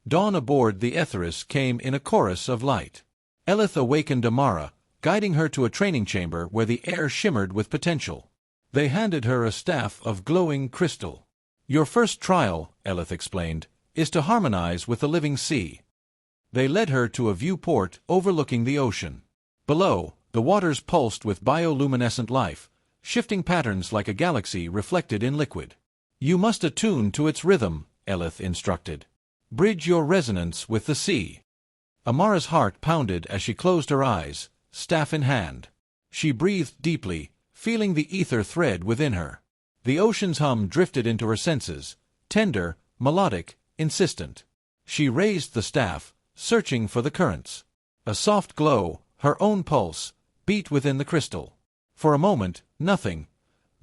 Dawn aboard the Aetheris came in a chorus of light. Elyth awakened Amara, guiding her to a training chamber where the air shimmered with potential. They handed her a staff of glowing crystal. "Your first trial," Elyth explained, "is to harmonize with the living sea." They led her to a viewport overlooking the ocean. Below, the waters pulsed with bioluminescent life, shifting patterns like a galaxy reflected in liquid. "You must attune to its rhythm," Elyth instructed. "Bridge your resonance with the sea." Amara's heart pounded as she closed her eyes, staff in hand. She breathed deeply, feeling the ether thread within her. The ocean's hum drifted into her senses, tender, melodic, insistent. She raised the staff, searching for the currents. A soft glow, her own pulse, beat within the crystal. For a moment, nothing.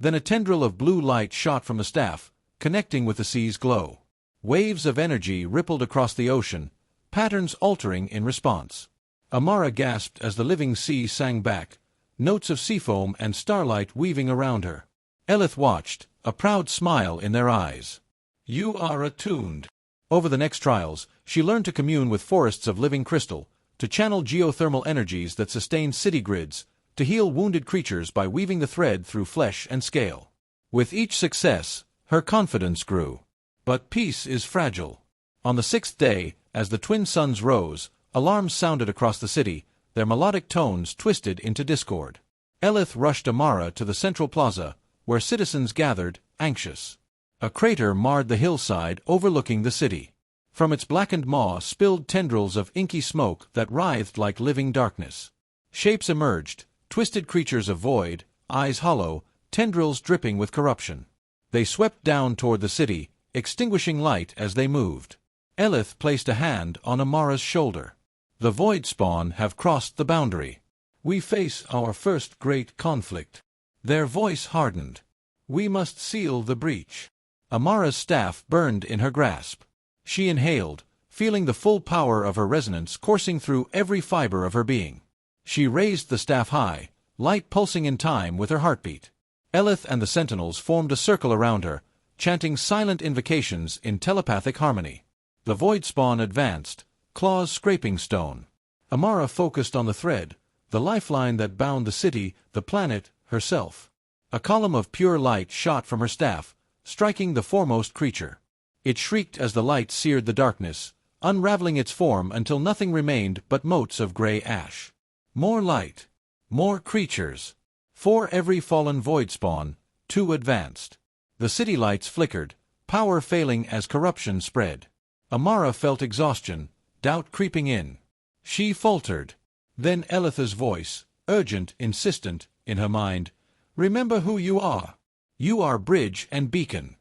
Then a tendril of blue light shot from the staff, connecting with the sea's glow. Waves of energy rippled across the ocean, patterns altering in response. Amara gasped as the living sea sang back, notes of seafoam and starlight weaving around her. Elyth watched, a proud smile in their eyes. "You are attuned." Over the next trials, she learned to commune with forests of living crystal, to channel geothermal energies that sustain city grids, to heal wounded creatures by weaving the thread through flesh and scale. With each success, her confidence grew. But peace is fragile. On the sixth day, as the twin suns rose, alarms sounded across the city, their melodic tones twisted into discord. Elyth rushed Amara to the central plaza, where citizens gathered, anxious. A crater marred the hillside overlooking the city. From its blackened maw spilled tendrils of inky smoke that writhed like living darkness. Shapes emerged, twisted creatures of void, eyes hollow, tendrils dripping with corruption. They swept down toward the city, extinguishing light as they moved. Elyth placed a hand on Amara's shoulder. "The Voidspawn have crossed the boundary. We face our first great conflict." Their voice hardened. "We must seal the breach." Amara's staff burned in her grasp. She inhaled, feeling the full power of her resonance coursing through every fiber of her being. She raised the staff high, light pulsing in time with her heartbeat. Elyth and the sentinels formed a circle around her, chanting silent invocations in telepathic harmony. The Voidspawn advanced, claws scraping stone. Amara focused on the thread, the lifeline that bound the city, the planet, herself. A column of pure light shot from her staff, striking the foremost creature. It shrieked as the light seared the darkness, unraveling its form until nothing remained but motes of gray ash. More light. More creatures. For every fallen Voidspawn, two advanced. The city lights flickered, power failing as corruption spread. Amara felt exhaustion, doubt creeping in. She faltered. Then Elyth's voice, urgent, insistent, in her mind, "Remember who you are. You are bridge and beacon."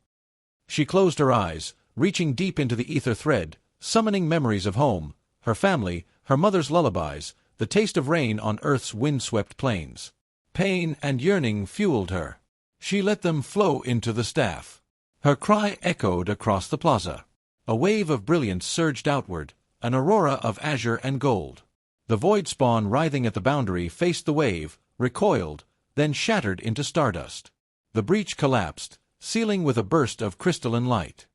She closed her eyes, reaching deep into the ether thread, summoning memories of home, her family, her mother's lullabies, the taste of rain on Earth's windswept plains. Pain and yearning fueled her. She let them flow into the staff. Her cry echoed across the plaza. A wave of brilliance surged outward, an aurora of azure and gold. The Voidspawn writhing at the boundary faced the wave, recoiled, then shattered into stardust. The breach collapsed, sealing with a burst of crystalline light.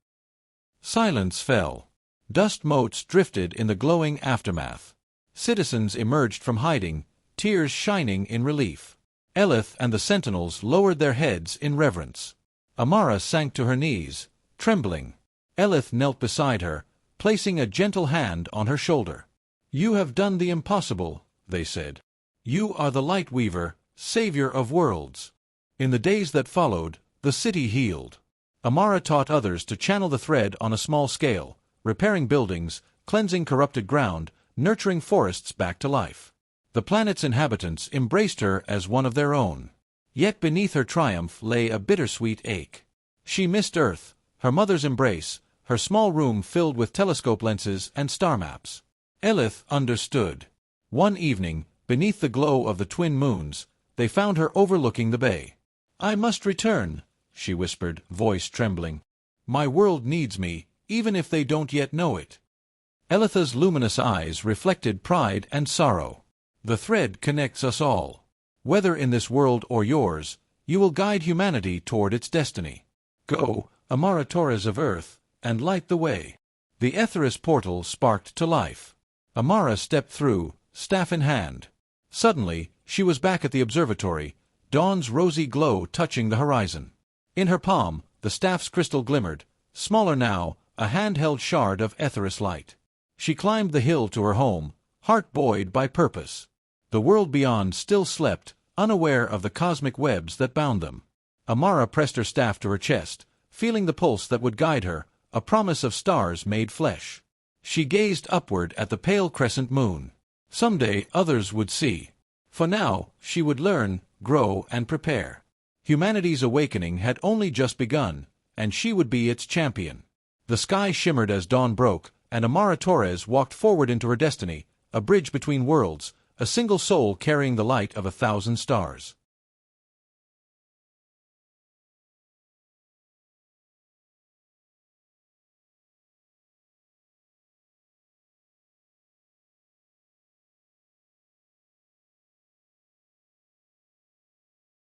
Silence fell. Dust motes drifted in the glowing aftermath. Citizens emerged from hiding, tears shining in relief. Elyth and the sentinels lowered their heads in reverence. Amara sank to her knees, trembling. Elyth knelt beside her, placing a gentle hand on her shoulder. "You have done the impossible," they said. "You are the light weaver, savior of worlds." In the days that followed, the city healed. Amara taught others to channel the thread on a small scale, repairing buildings, cleansing corrupted ground, nurturing forests back to life. The planet's inhabitants embraced her as one of their own. Yet beneath her triumph lay a bittersweet ache. She missed Earth, her mother's embrace, her small room filled with telescope lenses and star maps. Elyth understood. One evening, beneath the glow of the twin moons, they found her overlooking the bay. "I must return," she whispered, voice trembling. "My world needs me, even if they don't yet know it." Elyth's luminous eyes reflected pride and sorrow. "The thread connects us all. Whether in this world or yours, you will guide humanity toward its destiny. Go, Amara Torres of Earth, and light the way." The Aetheris portal sparked to life. Amara stepped through, staff in hand. Suddenly, she was back at the observatory, dawn's rosy glow touching the horizon. In her palm, the staff's crystal glimmered, smaller now, a handheld shard of Aetheris light. She climbed the hill to her home, heart buoyed by purpose. The world beyond still slept, unaware of the cosmic webs that bound them. Amara pressed her staff to her chest, feeling the pulse that would guide her, a promise of stars made flesh. She gazed upward at the pale crescent moon. Someday others would see. For now, she would learn, grow, and prepare. Humanity's awakening had only just begun, and she would be its champion. The sky shimmered as dawn broke, and Amara Torres walked forward into her destiny, a bridge between worlds, a single soul carrying the light of 1,000 stars.